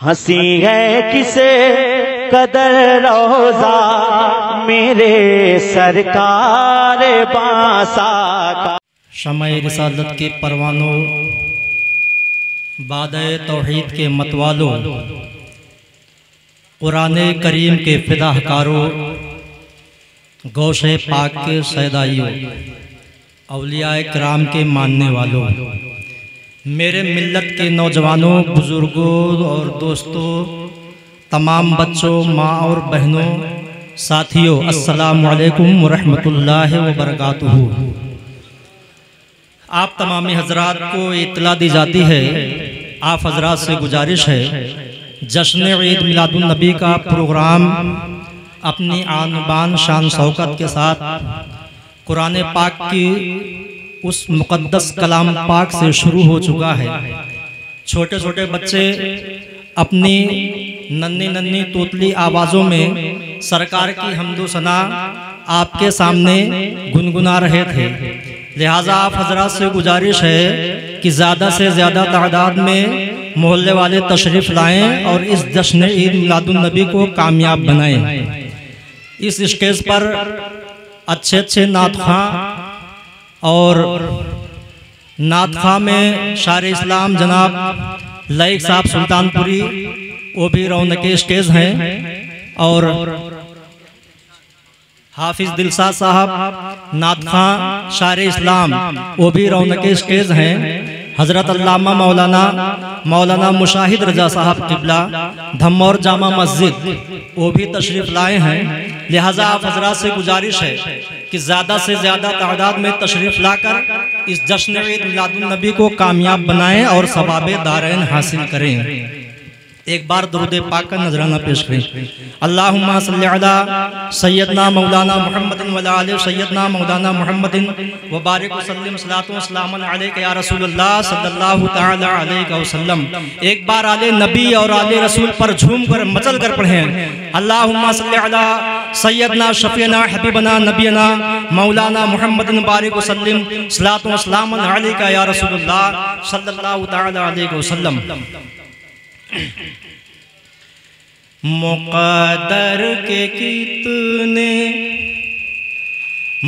हंसी है किसे कदर रोजा मेरे सरकार बांसा का। शमए रिसालत के परवानों, बादए तौहीद के मतवालों, कुराने करीम के फिदाकारों, गौशे पाक के सैदाइयों, औलियाए किराम के मानने वालों, मेरे मिल्लत के नौजवानों, बुज़ुर्गों और दोस्तों, तमाम बच्चों, माँ और बहनों, साथियों, अस्सलामु अलैकुम वरहमतुल्लाहि वबरकातुहू। आप तमामी हजरात को इत्तला दी जाती है, आप हजरात से गुजारिश है, जश्न ईद मिलादुन नबी का प्रोग्राम अपनी आन बान शान शौकत के साथ कुरान पाक की उस मुक़द्दस कलाम पाक से शुरू हो चुका है। छोटे छोटे बच्चे अपनी नन्ही नन्ही तोतली आवाज़ों में सरकार की हम्दो सना आपके सामने गुनगुना रहे थे। लिहाजा आप हजरात से गुजारिश है कि ज़्यादा से ज़्यादा तादाद में मोहल्ले वाले तशरीफ़ लाएं और इस जश्न ईद मिलादुन नबी को कामयाब बनाएं। इस स्टेज पर अच्छे अच्छे नात ख़ां और नात ख़ां में शार इस्लाम जनाब लाइक साहब सुल्तानपुरी, वो भी रौनके स्टेज हैं, और हाफिज दिलसाद साहब नात ख़ां शार इस्लाम, वो भी रौनके स्टेज हैं। हज़रत अल्लामा मौलाना मुशाहिद रजा साहब किबला धम्मौर जामा मस्जिद, वो भी तशरीफ़ लाए हैं। लिहाजा आप हजरात से गुजारिश है कि ज़्यादा से ज़्यादा तादाद में तशरीफ़ लाकर इस जश्न ईद मिलादुन नबी को कामयाब बनाएं और सवाबे दारैन हासिल करें। एक बार दुरूद पाक का नजराना पेश करें। अल्लाहुम्मा सल्लि अला सय्यदना मौलाना मुहम्मदिन व अला आलि सय्यदना मौलाना मुहम्मदिन व बारिक वसल्लिम सलातु व सलामन अलैका या रसूलल्लाह सल्लल्लाहु तआला अलैहि वसल्लम। एक बार आले नबी और आले रसूल पर झूम कर मचल कर पढ़ें। अल्लाहुम्मा सल्लि अला सय्यदना शफीना हबीबना नबीना मौलाना मुहम्मदिन बारिक वसल्लिम सलातु व सलामन अलैका या रसूलल्लाह सल्लल्लाहु तआला अलैहि वसल्लम। मुक़द्दर के कितने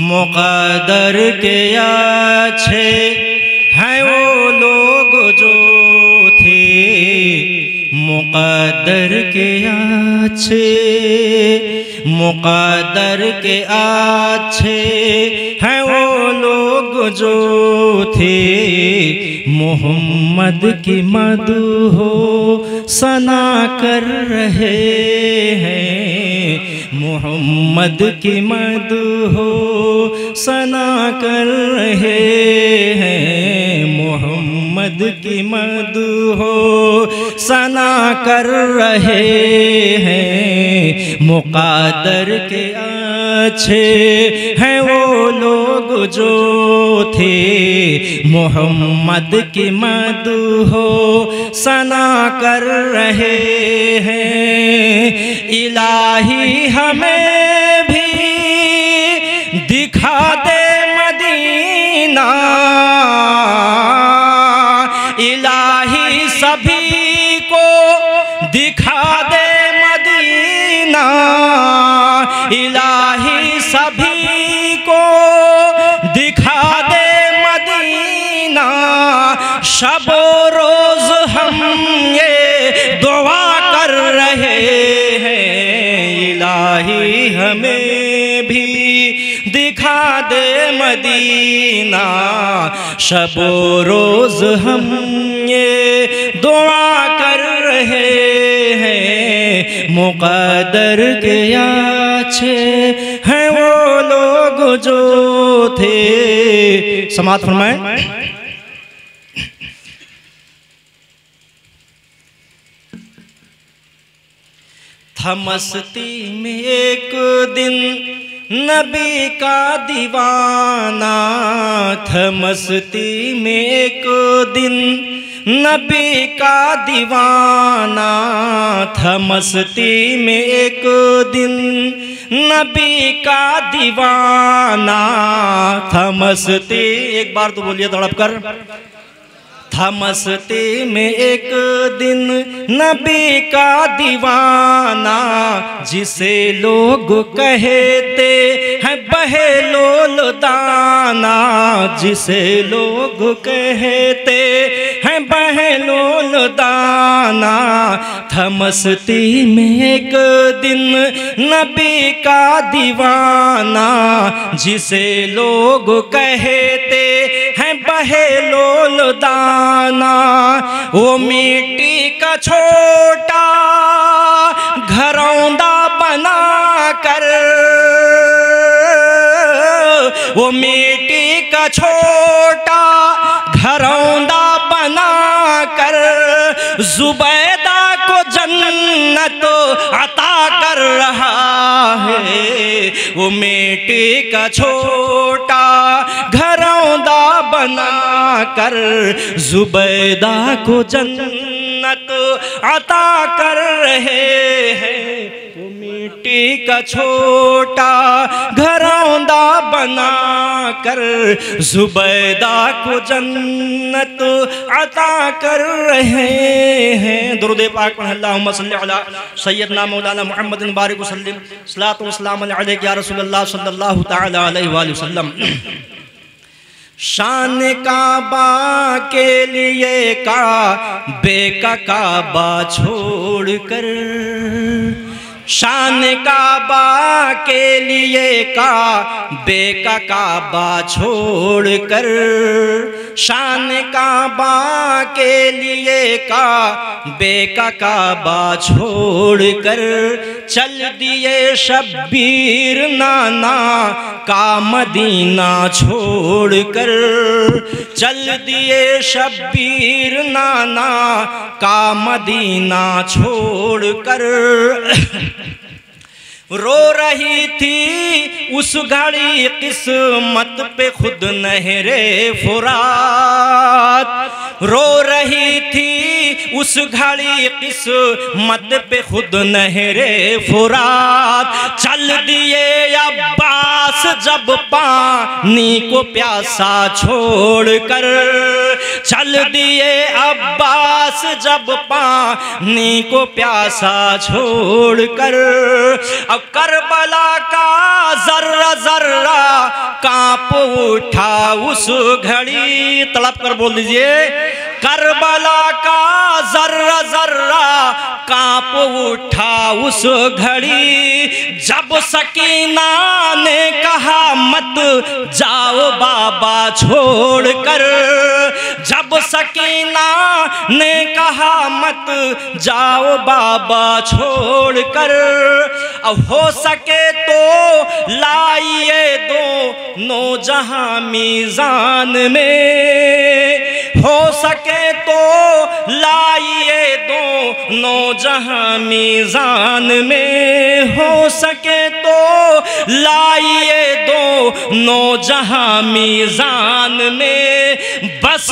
मुक़द्दर के अच्छे हैं वो लोग जो थे, मुक़द्दर के अच्छे मुक़द्दर के अच्छे हैं वो लोग जो थे, मोहम्मद की मदहो सना कर रहे हैं, मोहम्मद की मदहो सना कर रहे हैं, मोहम्मद की मदहो सना कर रहे हैं। मुक़द्दर के अच्छे हैं वो लोग जो थे, मोहम्मद की मदहो सना कर रहे हैं। इलाही हमें भी दिखा दे मदीना, इलाही सभी को दिखा दे मदीना, इलाही सभी को दिखा दे मदीना। शब रोज हम ये दुआ कर रहे हैं, इलाही हमें भी दिखा दे मदीना। शब रोज हम ये दुआ कर रहे हैं, मुक़द्दर के अच्छे हैं वो लोग जो थे। समात फरमाएं। था मस्ती में एक दिन नबी का दीवाना, था मस्ती में एक दिन नबी का दीवाना, था मस्ती में एक दिन नबी का दीवाना, था मस्ती। एक बार तो बोलिए तड़प कर। था मस्ती में एक दिन नबी का दीवाना, जिसे लोग कहते हैं बहलोल दाना, जिसे लोग कहते हैं बहलोल दाना। था मस्ती में एक दिन नबी का दीवाना, जिसे लोग कहते हैं बहलोल दाना। वो मिट्टी का छोटा घरौंदा बना कर, वो मिट्टी का छोटा घरौंदा बना कर जुबैदा को जन्नत अता कर रहा है। वो मिट्टी का छोटा घरौंदा बना कर जुबैदा को जन्नत अता कर रहे हैं। वो मिट्टी का छोटा घरौंदा बना कर जुबैदा को जन्नत अता कर रहे हैं। दुरूद पाक पढ़ अल्लाहुम्मा सल्ली अला सय्यदना मौलाना मुहम्मद बारिक वसल्लम सलातो वसलाम अलैका या रसूलल्लाह सल्लल्लाहु तआला अलैहि वसल्लम। शान काबा के लिए काबे का काबा छोड़ कर, शान काबा के लिए काबे का काबा छोड़ कर, शान काबा के लिए काबे का काबा छोड़ कर चल दिए शब्बीर नाना का मदीना छोड़ कर, चल दिए शब्बीर नाना का मदीना छोड़ कर। रो रही थी उस घड़ी किस्मत पे खुद नहरे फुरात, रो रही थी उस घड़ी किस्मत पे खुद नहरे फुरात। चल दिए अब्बास जब पानी को प्यासा छोड़ कर, चल दिए अब्बास जब पानी को प्यासा छोड़ कर। अब करबला का जर्रा जर्रा कांप उठा उस घड़ी, तड़प कर बोल दीजिए। करबला का जर्रा जर्रा कांप उठा उस घड़ी, जब सकीना ने कहा मत जाओ बाबा छोड़ कर, जब सकीना ने कहा मत जाओ बाबा छोड़ कर। अब हो सके तो लाइए दोनों जहां मीज़ान में, हो सके तो लाइए दोनों जहां मीज़ान में, हो सके तो लाइए दोनों जहां मीज़ान में। बस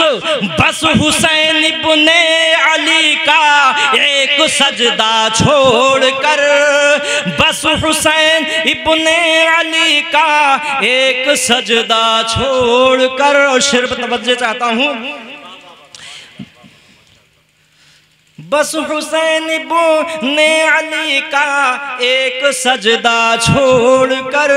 बस हुसैन इब्ने अली का एक सजदा छोड़ कर, बस हुसैन इब्ने अली का एक सजदा छोड़ कर। और शेर पर तवज्जो चाहता हूँ। बस हुसैन इब्ने अली का एक सजदा छोड़ कर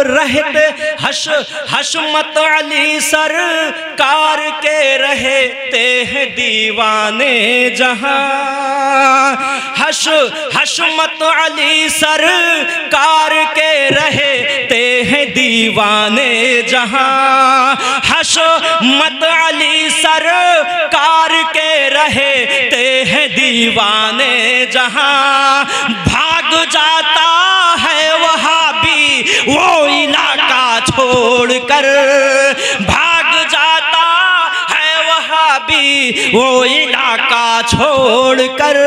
रहते हशमत अली सरकार के रहते हैं दीवाने जहां, हशमत अली सरकार के रहते हैं दीवाने जहां, हशमत अली सरकार के रहते हैं दीवाने जहां। भाग जाता है वहाबी वो इलाका छोड़ कर, भाग जाता है वहाबी वो इलाका छोड़ कर।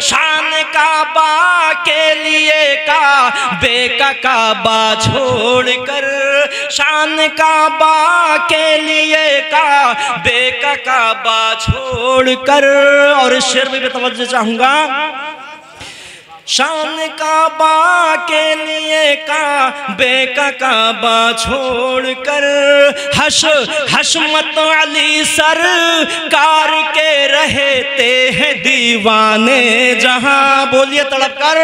शान काबा के लिए काबे का काबा छोड़ कर, शान काबा के लिए काबे का काबा छोड़ कर। और इस शेर में भी तवज्जो चाहूंगा। शान काबा के लिए काबे का काबा छोड़कर हशमत अली सरकार के रहते हैं दीवाने जहां। बोलिए तड़प कर।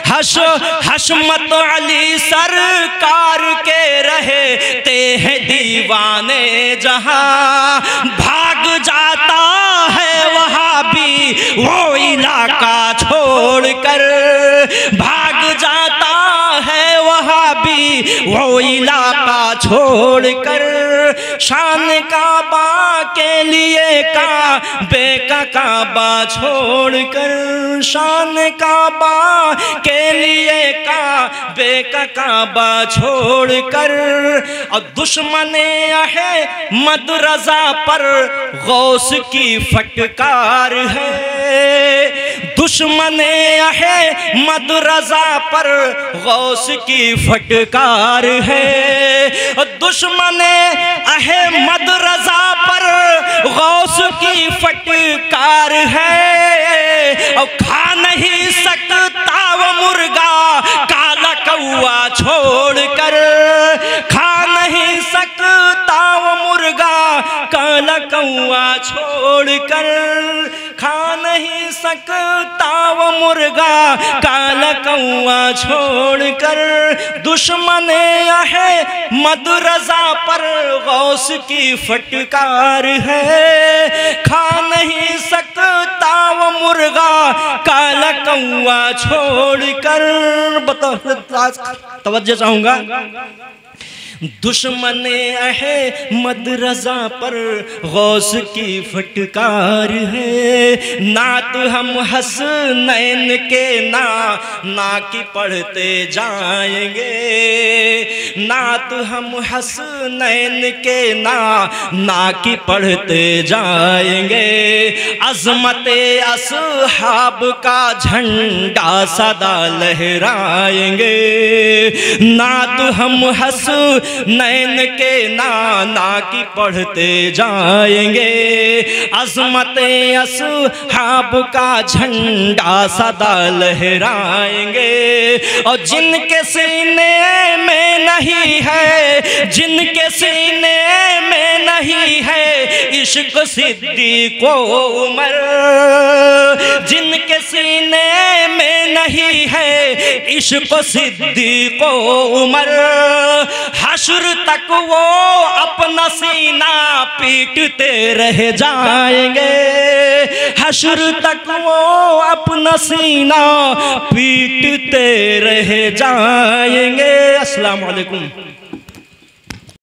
हशमत अली सरकार के रहते हैं दीवाने जहां। भाग जाता है वहां भी वो इलाका छोड़कर, भाग जाता है वहां भी वो इलाका छोड़कर। शान काबा के लिए काबे का काबा छोड़कर, शान काबा के लिए काबे का काबा छोड़कर। और दुश्मने अहमद रजा पर गौस की फटकार है, दुश्मने अहमद रजा पर गौस की फटकार है। दुश्मने अहमद रजा पर गौस की फटकार है। और खा नहीं सकता वो मुर्गा काला कौआ छोड़कर, खा नहीं सकता वो मुर्गा काला कौआ छोड़कर, खा नहीं सकता वो मुर्गा काला कौआ छोड़कर। दुश्मने अहमद रजा पर गौस की फटकार है, खा नहीं सकता वो मुर्गा काला कौआ छोड़कर। बताओ, तवज्जो चाहूंगा। दुश्मने अहमद रजा पर गौस की फटकार है। नात हम हसनैन के ना की पढ़ते जाएंगे, नात हम हसनैन के ना की पढ़ते जाएंगे। अज़मते असहाब का झंडा सदा लहराएंगे। नात हम नैन के ना की पढ़ते जाएंगे। अज़मते असहाब का झंडा सदा लहराएंगे। और जिनके सीने में नहीं है, जिनके सीने में नहीं है इश्क सिद्दीक़ उमर, जिनके सीने में नहीं है इश्क सिद्दीक़ उमर। हश्र तक वो अपना सीना पीटते रह जाएंगे, हश्र तक वो अपना सीना पीटते रह जाएंगे। अस्सलाम वालेकुम।